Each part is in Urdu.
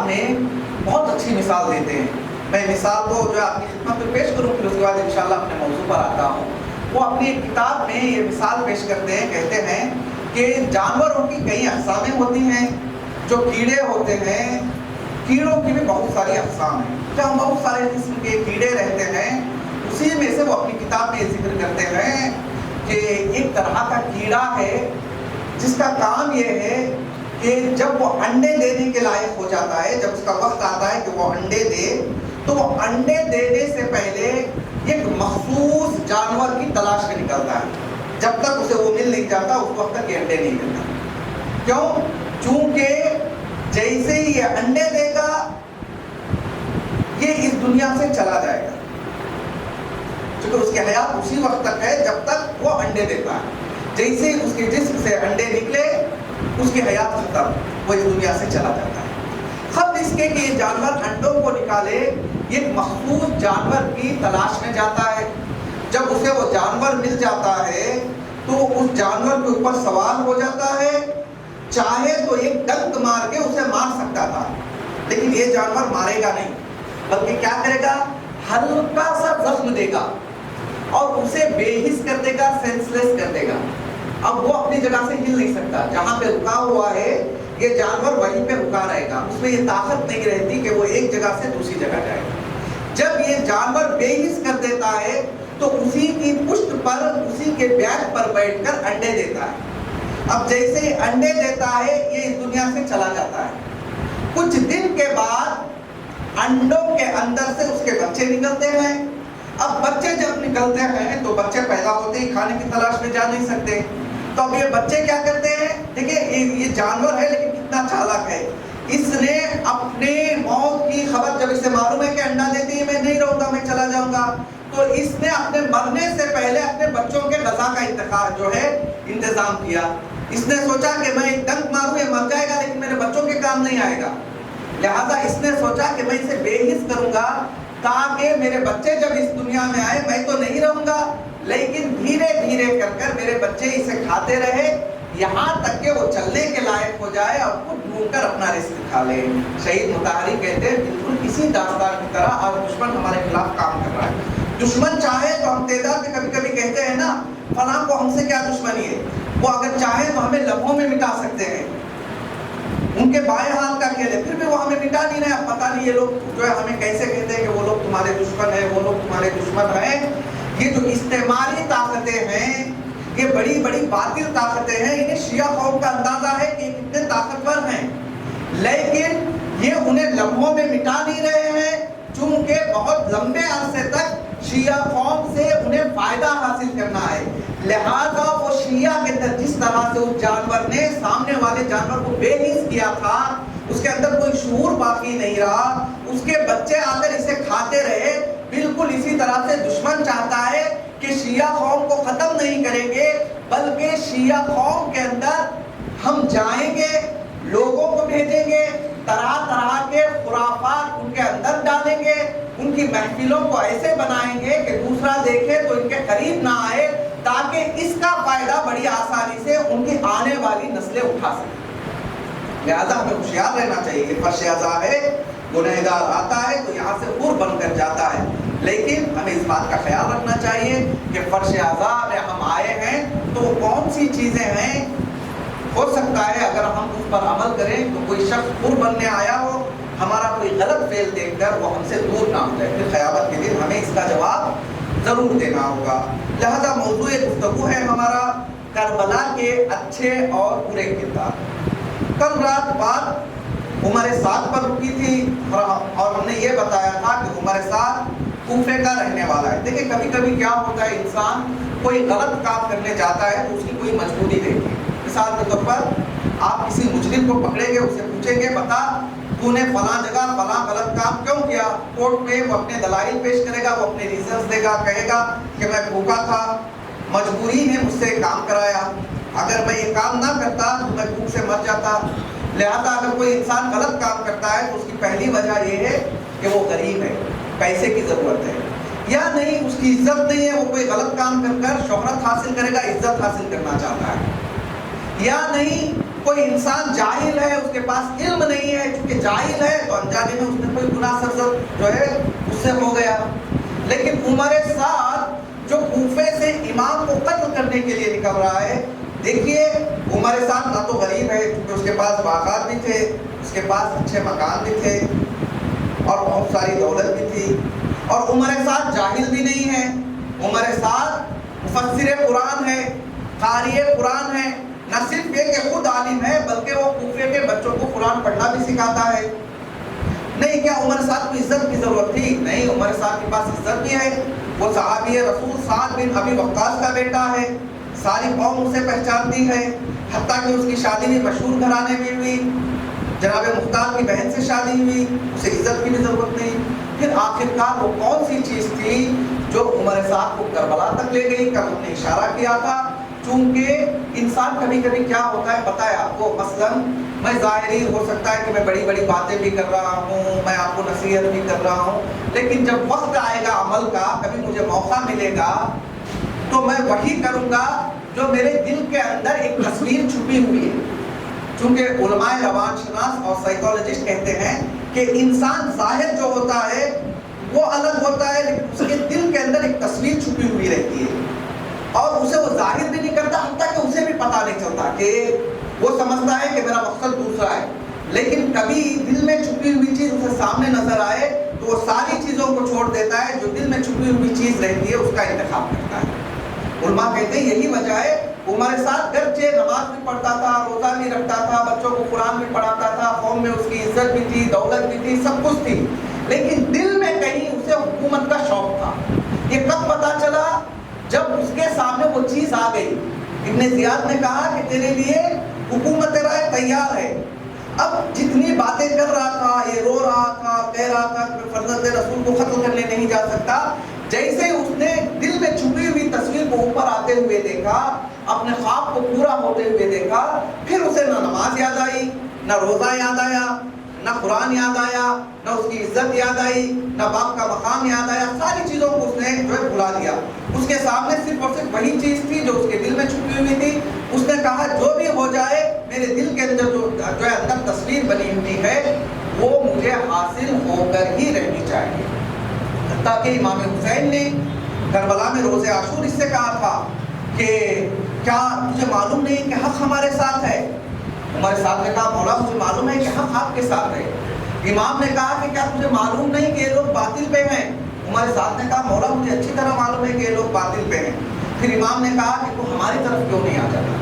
میں بہت اچھی مثال دیتے ہیں. میں مثال کو جو آپ کی خدمت میں پیش کروں، پھر اس کے بعد انشاءاللہ اپنے موضوع پر آتا ہوں. وہ اپنی ایک کتاب میں یہ مثال پیش کرتے ہیں، کہتے ہیں کہ جانوروں کی کئی اقسامیں ہوتی ہیں. جو کیڑے ہوتے ہیں، کیڑوں کی بھی بہت ساری اقسام ہیں. جہاں بہت سارے قسم کے کیڑے رہتے ہیں، اسی میں سے وہ اپنی کتاب میں ذکر کرتے ہیں کہ ایک طرح کا کیڑا ہے جس کا کام یہ ہے کہ جب وہ انڈے دینے کے لائق ہو جاتا ہے، جب اس کا وقت آتا ہے کہ وہ انڈے دے، تو وہ انڈے دینے سے پہلے ایک مخصوص جانور کی تلاش میں نکلتا ہے. جب تک اسے وہ مل نہیں جاتا اس وقت تک یہ انڈے نہیں دیتا. کیوں؟ چونکہ جیسے ہی یہ انڈے دے گا یہ اس دنیا سے چلا جائے گا، کیونکہ اس کی حیات اسی وقت تک ہے جب تک وہ انڈے دیتا ہے. جیسے اس کے جسم سے انڈے نکلے اس کی حیات ختم، وہ اس دنیا سے چلا جاتا ہے. خط اس کے کہ یہ جانور انڈوں کو نکالے ایک مخصوص جانور کی تلاش میں جاتا ہے. جب اسے وہ جانور مل جاتا ہے تو اس جانور کے اوپر سوار ہو جاتا ہے. چاہے تو ایک ڈنک مار کے اسے مار سکتا تھا، لیکن یہ جانور مارے گا نہیں، بلکہ کیا کرے گا؟ ہلکا سا زخم دے گا اور اسے بے حس کر دے گا، سینس لیس کر دے گا. اب وہ اپنی جگہ سے ہل نہیں سکتا، جہاں پہ رکا ہوا ہے یہ جانور وہیں پہ رکا رہے گا. اس میں یہ طاقت نہیں رہتی کہ وہ ایک جگہ سے دوسری جگہ جائے. جب یہ جانور بے حس کر دیتا ہے تو اسی کی پشت پر، اسی کے بیک پر بیٹھ کر انڈے دیتا ہے. اب جیسے ہی انڈے دیتا ہے یہ اس دنیا سے چلا جاتا ہے. کچھ دن کے بعد انڈوں کے اندر سے اس کے بچے نکلتے ہیں. اب بچے جب نکلتے ہیں تو بچے پیدا ہوتے ہی کھانے کی تلاش میں جا نہیں سکتے. تو اب یہ بچے کیا کرتے ہیں؟ دیکھیں یہ جانور ہے لیکن کتنا چالاک ہے. اس نے اپنے موت کی خبر، جب اسے معلوم ہے کہ انڈا دیتی ہے میں نہیں رہوں گا، میں چلا جاؤں گا، تو اس نے اپنے مرنے سے پہلے اپنے بچوں کے غذا کا انتخاب جو ہے انتظام کیا. اس نے سوچا کہ میں ایک ڈنک ماروں یہ مر جائے گا لیکن میرے بچوں کے کام نہیں آئے گا. لہذا اس نے سوچا کہ میں اسے بے حس کروں گا تاکہ میرے بچے جب اس دنیا میں آئے میں تو نہیں رہوں گا، لیکن دھیرے دھیرے کر میرے بچے اسے کھاتے رہے یہاں تک کہ وہ چلنے کے لائق ہو جائے اور خود ڈھونڈ کر اپنا رزق کھا لے. شہید مطہری کہتے ہیں بالکل اسی داستان کی طرح اور دشمن ہمارے خلاف کام کر رہا ہے. دشمن چاہے تو ہم تعداد میں کبھی کبھی کہتے ہیں نا فلاں کو ہم سے کیا دشمنی ہے، وہ اگر چاہے تو ہمیں لمحوں میں مٹا سکتے ہیں. ان کے بائیں ہاتھ کا کھیل ہے، پھر بھی وہ ہمیں مٹا نہیں رہے. اب پتہ نہیں یہ لوگ جو ہے ہمیں کیسے کہتے ہیں کہ وہ لوگ تمہارے دشمن ہیں، وہ لوگ تمہارے دشمن ہیں. یہ جو استعماری طاقتیں ہیں، یہ بڑی بڑی باطل طاقتیں ہیں. انہیں شیعہ قوم کا اندازہ ہے کہ کتنے طاقتور ہیں، لیکن یہ انہیں لمحوں میں مٹا نہیں رہے ہیں، چونکہ بہت لمبے عرصے تک شیعہ قوم سے انہیں فائدہ حاصل کرنا ہے. لہذا وہ شیعہ کے اندر جس طرح سے اس جانور نے سامنے والے جانور کو بے حس کیا تھا، اس کے اندر کوئی شعور باقی نہیں رہا، اس کے بچے آ کر اسے کھاتے رہے، بالکل اسی طرح سے دشمن چاہتا ہے کہ شیعہ قوم کو ختم نہیں کریں گے، بلکہ شیعہ قوم کے اندر ہم جائیں گے، لوگوں کو بھیجیں گے، طرح طرح کے خرافات ان کے اندر ڈالیں گے، ان کی محفلوں کو ایسے بنائیں گے کہ دوسرا دیکھے تو ان کے قریب نہ آئے، تاکہ اس کا فائدہ بڑی آسانی سے ان کی آنے والی نسلیں اٹھا سکیں. لہذا ہمیں ہوشیار رہنا چاہیے کہ فرش ازا ہے، گنہگار آتا ہے تو یہاں سے حور بن کر جاتا ہے، لیکن ہمیں اس بات کا خیال رکھنا چاہیے کہ فرش ازا میں ہم آئے ہیں تو وہ کون سی چیزیں ہیں. ہو سکتا ہے اگر ہم اس پر عمل کریں تو کوئی شخص حور بننے آیا ہو، ہمارا کوئی غلط فعل دیکھ کر وہ ہم سے دور نہ ہو جائے، پھر قیامت کے دن ہمیں اس کا جواب ضرور دینا ہوگا. لہذا موضوع گفتگو ہے ہمارا کربلا کے اچھے اور برے کردار. کل رات بات عمر سعد پر رکی تھی اور ہم نے یہ بتایا تھا کہ عمر سعد کوفے کا رہنے والا ہے. دیکھیں کبھی کبھی کیا ہوتا ہے، انسان کوئی غلط کام کرنے جاتا ہے تو اس کی کوئی مجبوری دیتی ہے. مثال کے طور پر آپ کسی مجرم کو پکڑیں گے، اسے پوچھیں گے بتا تو نے فلاں جگہ فلاں غلط کام کیوں کیا، کورٹ میں وہ اپنے دلائل پیش کرے گا، وہ اپنے ریزنز دے گا، کہے گا کہ میں بھوکا تھا، مجبوری نے مجھ سے کام کرایا، اگر میں یہ کام نہ کرتا تو میں بھوک سے مر جاتا. لہذا اگر کوئی انسان غلط کام کرتا ہے تو اس کی پہلی وجہ یہ ہے کہ وہ غریب ہے، پیسے کی ضرورت ہے، یا نہیں اس کی عزت نہیں ہے، وہ کوئی غلط کام کر کر شہرت حاصل کرے گا، عزت حاصل کرنا چاہتا ہے، یا نہیں کوئی انسان جاہل ہے، اس کے پاس علم نہیں ہے، چونکہ جاہل ہے تو انجانے میں اس نے کوئی گناہ سرزد جو ہے اس سے ہو گیا. لیکن عمر سعد جو کوفے سے امام کو قتل کرنے کے لیے نکل رہا ہے، دیکھیے عمر سعد نہ تو غریب ہے کیونکہ اس کے پاس باغات بھی تھے، اس کے پاس اچھے مکان بھی تھے اور بہت ساری دولت بھی تھی، اور عمر سعد جاہل بھی نہیں ہے. عمر سعد مفسر قرآن ہے، قاری قرآن ہے، نہ صرف یہ کہ خود عالم ہے بلکہ وہ کوفے کے بچوں کو قرآن پڑھنا بھی سکھاتا ہے. نہیں، کیا عمر سعد کو عزت کی ضرورت تھی؟ نہیں، عمر سعد کے پاس عزت بھی ہے. وہ صحابی رسول سعد بن ابی وقاص کا بیٹا ہے، ساری قوم اسے پہچانتی ہے، حتیٰ کہ اس کی شادی بھی مشہور گھرانے میں ہوئی، جناب مختار کی بہن سے شادی ہوئی، اسے عزت کی بھی ضرورت نہیں. پھر آخرکار وہ کون سی چیز تھی جو عمر سعد کو کربلا تک لے گئی؟ کل ہم نے اشارہ کیا تھا، چونکہ انسان کبھی کبھی کیا ہوتا ہے پتہ ہے آپ کو، مثلاً میں ظاہری ہو سکتا ہے کہ میں بڑی بڑی باتیں بھی کر رہا ہوں، میں آپ کو نصیحت بھی کر رہا ہوں، لیکن جب وقت آئے گا عمل کا، کبھی مجھے موقع ملے گا تو میں وہی کروں گا جو میرے دل کے اندر ایک تصویر چھپی ہوئی ہے. چونکہ علماء روان شناس اور سائیکالوجسٹ کہتے ہیں کہ انسان ظاہر جو ہوتا ہے وہ الگ ہوتا ہے، لیکن اس کے دل کے اندر ایک تصویر چھپی ہوئی رہتی ہے اور اسے وہ ظاہر بھی نہیں کرتا، حتیٰ کہ اسے بھی پتہ نہیں چلتا کہ وہ سمجھتا ہے کہ میرا مقصد دوسرا ہے. لیکن کبھی دل میں چھپی ہوئی چیز اسے سامنے نظر آئے تو وہ ساری چیزوں کو چھوڑ دیتا ہے، جو دل میں چھپی ہوئی چیز رہتی ہے اس کا انتخاب کرتا ہے. علماء کہتے ہیں یہی وجہ ہے عمر سعد گرچہ نماز بھی پڑھتا تھا، روزہ بھی رکھتا تھا، بچوں کو قرآن بھی پڑھاتا تھا، قوم میں اس کی عزت بھی تھی، دولت بھی تھی، سب کچھ تھی، لیکن دل میں کہیں اسے حکومت کا شوق تھا. یہ کب پتا چلا؟ جب اس کے سامنے وہ چیز آ گئی. ابن زیاد نے کہا کہ تیرے لیے حکومت رائے تیار ہے. اب جتنی باتیں کر رہا تھا، یہ رو رہا تھا، کہہ رہا تھا کہ فرزند رسول کو قتل کرنے نہیں جا سکتا، جیسے اس نے دل میں چھپی ہوئی تصویر کو اوپر آتے ہوئے دیکھا، اپنے خواب کو پورا ہوتے ہوئے دیکھا، پھر اسے نہ نماز یاد آئی، نہ روزہ یاد آیا، نہ قرآن یاد آیا، نہ اس کی عزت یاد آئی، نہ باپ کا مقام یاد آیا. ساری چیزوں کو اس نے جو ہے بھلا دیا. اس کے سامنے صرف اور صرف وہی چیز تھی جو اس کے دل میں چھپی ہوئی تھی. اس نے کہا جو بھی ہو جائے میرے دل کے اندر جو ہے اندر تصویر بنی ہوئی ہے وہ مجھے حاصل ہو کر ہی رہنی چاہیے. حتیٰ کہ امام حسین نے کربلا میں روز عاشور اس سے کہا تھا کہ کیا تجھے معلوم نہیں کہ حق ہمارے ساتھ ہے؟ عمر سعد نے کہا مولا مجھے معلوم ہے کہ حق آپ کے ساتھ ہے. امام نے کہا کہ کیا تجھے معلوم نہیں کہ یہ لوگ باطل پہ ہیں؟ عمر سعد نے کہا مولا مجھے اچھی طرح معلوم ہے کہ یہ لوگ باطل پہ ہیں. پھر امام نے کہا کہ تو ہماری طرف کیوں نہیں آ جاتا؟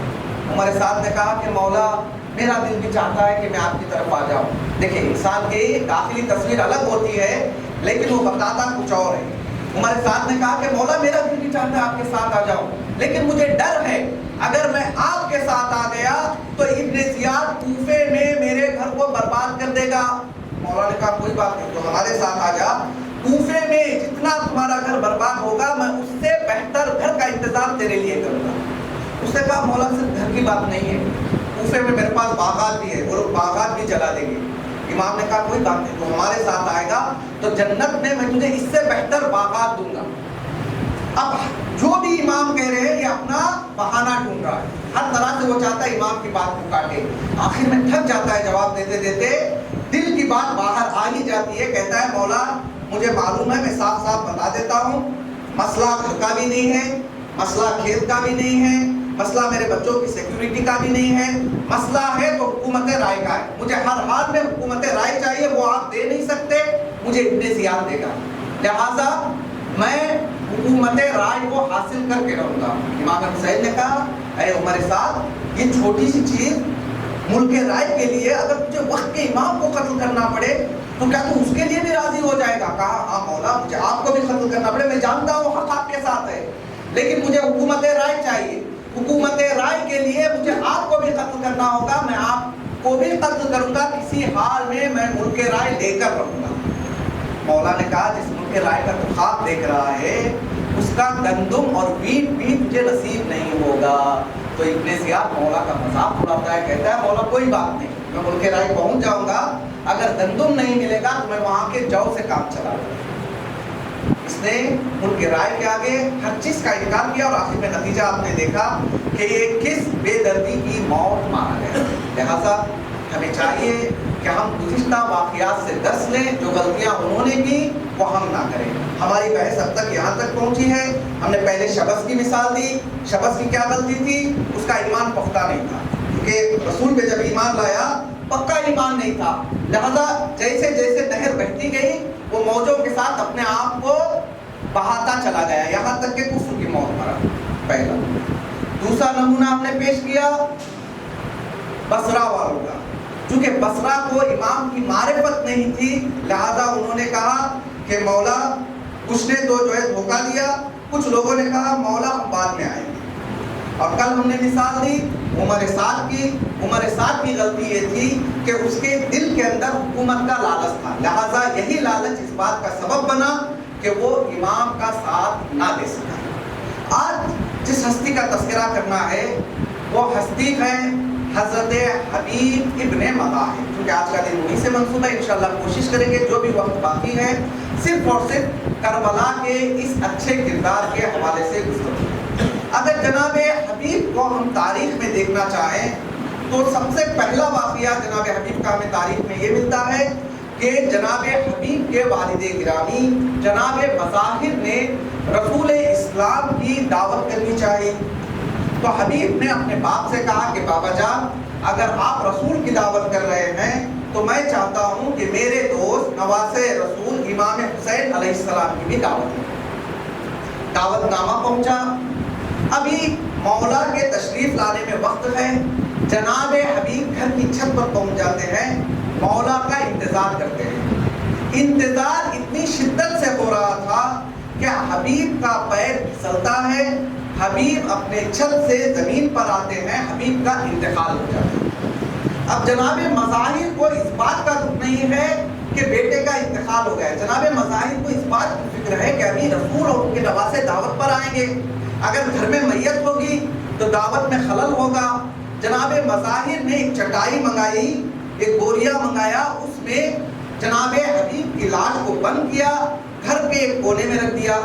عمر سعد نے کہا کہ مولا میرا دل بھی چاہتا ہے کہ میں آپ کی طرف آ جاؤں. دیکھیں انسان کی داخلی تصویر الگ ہوتی ہے لیکن وہ بتاتا کچھ اور ہے. عمر سعد نے کہا کہ مولا میرا دل بھی چاہتا ہے آپ کے ساتھ آ جاؤں، لیکن مجھے ڈر ہے اگر میں آپ کے ساتھ آ گیا تو ابن زیاد کوفے میں میرے گھر کو برباد کر دے گا. مولا نے کہا کوئی بات نہیں، تو ہمارے ساتھ آ جا، کوفے میں جتنا تمہارا گھر برباد ہوگا میں اس سے بہتر گھر کا انتظام تیرے لیے کروں گا. اس نے کہا مولا صرف گھر کی بات نہیں ہے، کوفے میں میرے پاس باغات بھی ہے، وہ لوگ باغات بھی جلا دیں گے. امام نے کہا کوئی بات نہیں، تو ہمارے ساتھ آئے گا تو جنت میں میں تجھے اس سے بہتر باغات دوں گا. اب جو بھی امام کہہ رہے ہیں یہ اپنا بہانہ ڈھونڈ رہا ہے، ہر طرح سے وہ چاہتا ہے امام کی بات کو کاٹے. آخر میں تھک جاتا ہے جواب دیتے دیتے، دل کی بات باہر آ ہی جاتی ہے. کہتا ہے مولا مجھے معلوم ہے، میں صاف صاف بتا دیتا ہوں، مسئلہ گھر کا بھی نہیں ہے، مسئلہ کھیت کا بھی نہیں ہے، مسئلہ میرے بچوں کی سیکیورٹی کا بھی نہیں ہے، مسئلہ ہے تو حکومت رائے کا ہے. مجھے ہر حال میں حکومت رائے چاہیے، وہ آپ دے نہیں سکتے، مجھے ابن زیاد دے گا. لہٰذا میں حکومت رائے کو حاصل کر کے رہوں گا. امام حسین نے کہا اے عمر سعد یہ چھوٹی سی چیز ملک رائے کے لیے اگر تجھے وقت کے امام کو قتل کرنا پڑے تو کیا تو اس کے لیے بھی راضی ہو جائے گا؟ کہا ہاں مولا مجھے آپ کو بھی قتل کرنا پڑے، میں جانتا ہوں حق آپ کے ساتھ ہے، لیکن مجھے حکومت رائے چاہیے. حکومت رائے کے لیے مجھے آپ کو بھی قتل کرنا ہوگا، میں آپ کو بھی قتل کروں گا، کسی حال میں میں ملک رائے لے کر رہوں گا. مولا نے کہا جس ملک رائے کا تو خواب دیکھ رہا ہے اس کا گندم اور ویٹ بھی تجھے نصیب نہیں ہوگا. تو ابن زیاد مولا کا مذاق اڑاتا ہے، کہتا ہے مولا کوئی بات نہیں، میں ملک رائے پہنچ جاؤں گا، اگر گندم نہیں ملے گا تو میں وہاں کے جو سے کام چلا لوں گا. اس نے ملک رائے کے آگے ہر چیز کا انکار کیا اور آخر میں نتیجہ آپ نے دیکھا کہ یہ کس بے دردی کی موت مارا گیا. لہذا ہمیں چاہیے کہ ہم گزشتہ واقعات سے درس لیں, جو غلطیاں انہوں نے کی وہ ہم نہ کریں. ہماری بحث اب تک یہاں تک پہنچی ہے. ہم نے پہلے شبث کی مثال دی. شبث کی کیا غلطی تھی؟ اس کا ایمان پختہ نہیں تھا, کیونکہ رسول پہ جب ایمان لایا پکا ایمان نہیں تھا. لہذا جیسے جیسے نہر بہتی گئی وہ موجوں کے ساتھ اپنے آپ کو بہاتا چلا گیا, یہاں تک کہ کفر کی موت مرا. پہلا. دوسرا نمونہ ہم نے پیش کیا بصرہ والوں کا. چونکہ بصرہ کو امام کی معرفت نہیں تھی, لہذا انہوں نے کہا کہ مولا, کچھ نے تو جو ہے دھوکہ دیا, کچھ لوگوں نے کہا مولا ہم بعد میں آئیں گے. اور کل ہم نے مثال دی عمر سعد کی. عمر سعد کی غلطی یہ تھی کہ اس کے دل کے اندر حکومت کا لالچ تھا, لہذا یہی لالچ اس بات کا سبب بنا کہ وہ امام کا ساتھ نہ دے سکا. آج جس ہستی کا تذکرہ کرنا ہے وہ ہستی ہے حضرت حبیب ابن مذاہب. کیونکہ آج کا دن انہی سے منسوب ہے. انشاءاللہ کوشش کریں گے جو بھی وقت باقی ہے صرف اور صرف کربلا کے اس اچھے کردار کے حوالے سے گفتگو. اگر جناب حبیب کو ہم تاریخ میں دیکھنا چاہیں تو سب سے پہلا واقعہ جناب حبیب کا ہمیں تاریخ میں یہ ملتا ہے کہ جناب حبیب کے والد گرامی جناب مظاہر نے رسول اسلام کی دعوت کرنی چاہیے. تو حبیب نے اپنے باپ سے کہا کہ بابا جان, اگر آپ رسول کی دعوت کر رہے ہیں تو میں چاہتا ہوں کہ میرے دوست نواسے رسول امام حسین علیہ السلام کی بھی دعوت ہے. دعوت نامہ پہنچا. ابھی مولا کے تشریف لانے میں وقت ہے. جناب حبیب گھر کی چھت پر پہنچ جاتے ہیں, مولا کا انتظار کرتے ہیں. انتظار اتنی شدت سے ہو رہا تھا کہ حبیب کا پیر پھسلتا ہے, حبیب اپنے چھت سے زمین پر آتے ہیں, حبیب کا انتقال ہو جاتا ہے. اب جناب مظاہر کو اس بات کا دکھ نہیں ہے کہ بیٹے کا انتقال ہو گیا. جناب مظاہر کو اس بات کی فکر ہے کہ ابھی رسول اور ان کے نواسے دعوت پر آئیں گے, اگر گھر میں میت ہوگی تو دعوت میں خلل ہوگا. جناب مظاہر نے ایک چٹائی منگائی, ایک بوریا منگایا, اس میں جناب حبیب کی لاش کو بند کیا, گھر کے ایک کونے میں رکھ دیا.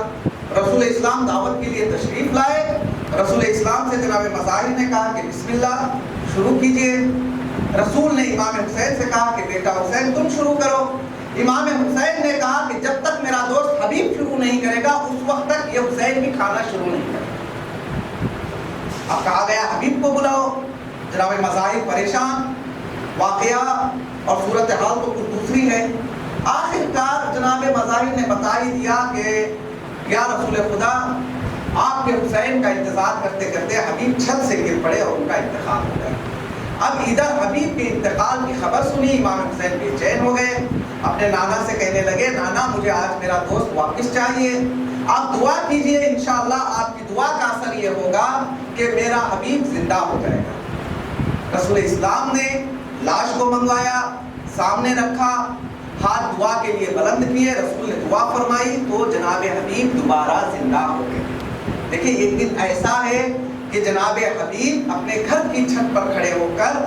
رسول اسلام دعوت کے لیے تشریف لائے. رسول اسلام سے جناب مظاہر نے کہا کہ بسم اللہ شروع کیجئے. رسول نے امام حسین سے کہا کہ بیٹا حسین تم شروع کرو. امام حسین نے کہا کہ جب تک میرا دوست حبیب شروع نہیں کرے گا اس وقت تک یہ حسین بھی کھانا شروع نہیں کرے گا. اب کہا گیا حبیب کو بلاؤ. جناب مظاہر پریشان. واقعہ اور صورتحال تو کچھ دوسری ہے. آخر کار جناب مظاہر نے بتا ہی دیا کہ یا رسول خدا, آپ کے حسین کا انتظار کرتے کرتے حبیب چھت سے گر پڑے اور ان کا انتقال ہو گیا. اب ادھر حبیب کے انتقال کی خبر سنی, امام حسین بے چین ہو گئے. اپنے نانا سے کہنے لگے نانا مجھے آج میرا دوست واپس چاہیے, آپ دعا کیجئے, انشاءاللہ آپ کی دعا کا اثر یہ ہوگا کہ میرا حبیب زندہ ہو جائے گا. رسول اسلام نے لاش کو منگوایا, سامنے رکھا, ہاتھ دعا کے لیے بلند کیے, رسول نے دعا فرمائی تو جناب حبیب دوبارہ زندہ ہو گئے. دیکھیں ایک دن ایسا ہے کہ جناب حبیب اپنے گھر کی چھت پر کھڑے ہو کر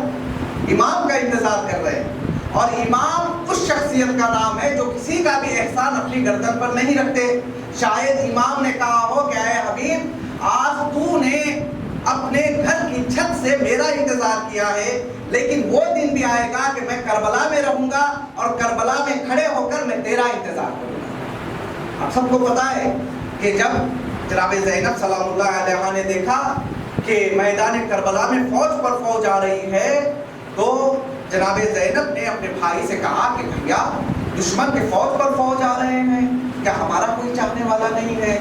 امام کا انتظار کر رہے ہیں, اور امام اس شخصیت کا نام ہے جو کسی کا بھی احسان اپنی گردن پر نہیں رکھتے. شاید امام نے کہا ہو کہ اے حبیب آج تو نے اپنے گھر کی چھت سے میرا انتظار کیا ہے, لیکن وہ دن بھی آئے گا کہ میں کربلا میں رہوں گا اور کربلا میں کھڑے ہو کر میں تیرا انتظار کروں گا. آپ سب کو پتا ہے کہ جب جناب زینب سلام اللہ علیہ نے دیکھا کہ میدان کربلا میں فوج پر فوج آ رہی ہے تو جناب زینب نے اپنے بھائی سے کہا کہ بھیا دشمن کے فوج پر فوج آ رہے ہیں, کیا ہمارا کوئی چاہنے والا نہیں ہے؟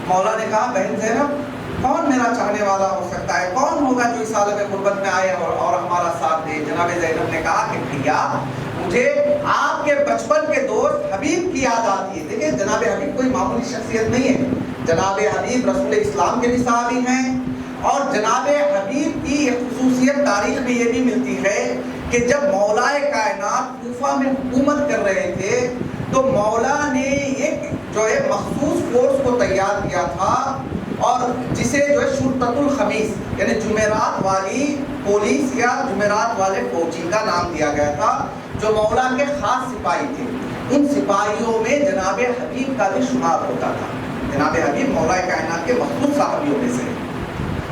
مولا نے کہا بہن زینب کون میرا چاہنے والا ہو سکتا ہے, کون ہوگا جو اس عالم غربت میں آئے اور ہمارا ساتھ دے؟ جناب زینب نے کہا کہ بھیا مجھے آپ کے بچپن کے دوست حبیب کی یاد آتی ہے. دیکھیں جناب حبیب کوئی معمولی شخصیت نہیں ہے. جناب حبیب رسول اسلام کے بھی صحابی ہیں, اور جناب حبیب کی ایک خصوصیت تاریخ میں یہ بھی ملتی ہے کہ جب مولا کائنات کوفہ میں حکومت کر رہے تھے تو مولا نے ایک جو ہے مخصوص فورس کو تیار کیا تھا, اور جسے جو ہے شرطۃ الخمیس یعنی جمعرات والی پولیس یا جمعرات والے فوجی کا نام دیا گیا تھا, جو مولا کے خاص سپاہی تھے. ان سپاہیوں میں جناب حبیب کا بھی شمار ہوتا تھا. جناب حبیب مولا کائنات کے مخصوص صحابیوں میں سے.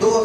2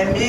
MA